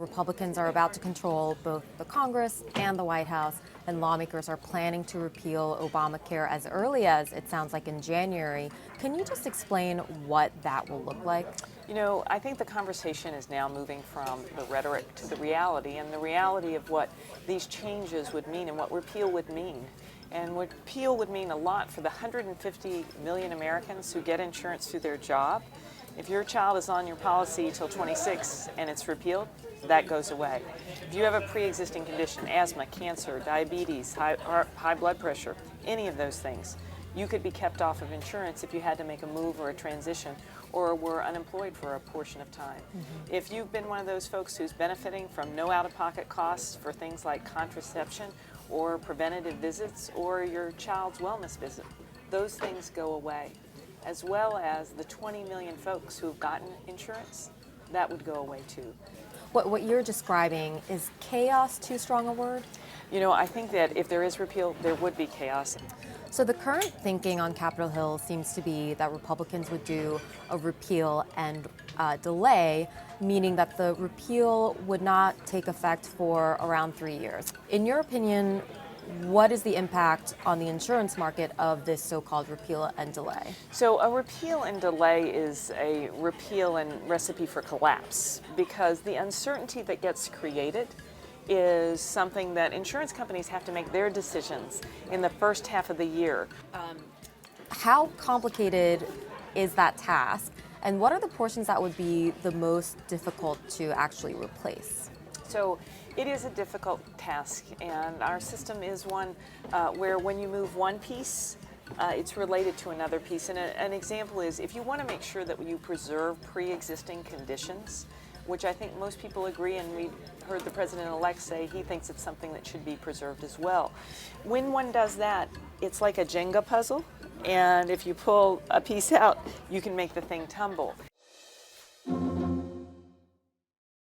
Republicans are about to control both the Congress and the White House, and lawmakers are planning to repeal Obamacare as early as, it sounds like, in January. Can you just explain what that will look like? You know, I think the conversation is now moving from the rhetoric to the reality, and the reality of what these changes would mean and what repeal would mean. And repeal would mean a lot for the 150 million Americans who get insurance through their job. If your child is on your policy till 26 and it's repealed, that goes away. If you have a pre-existing condition, asthma, cancer, diabetes, high blood pressure, any of those things, you could be kept off of insurance if you had to make a move or a transition or were unemployed for a portion of time. Mm-hmm. If you've been one of those folks who's benefiting from no out-of-pocket costs for things like contraception or preventative visits or your child's wellness visit, those things go away, as well as the 20 million folks who've gotten insurance, that would go away too. What you're describing, is chaos too strong a word? You know, I think that if there is repeal, there would be chaos. So the current thinking on Capitol Hill seems to be that Republicans would do a repeal and delay, meaning that the repeal would not take effect for around 3 years. In your opinion, what is the impact on the insurance market of this so-called repeal and delay? So a repeal and delay is a repeal and recipe for collapse, because the uncertainty that gets created is something that insurance companies have to make their decisions in the first half of the year. How complicated is that task, and what are the portions that would be the most difficult to actually replace? So it is a difficult task, and our system is one where when you move one piece, it's related to another piece. And an example is if you want to make sure that you preserve pre-existing conditions, which I think most people agree, and we heard the president-elect say he thinks it's something that should be preserved as well. When one does that, it's like a Jenga puzzle, and if you pull a piece out, you can make the thing tumble.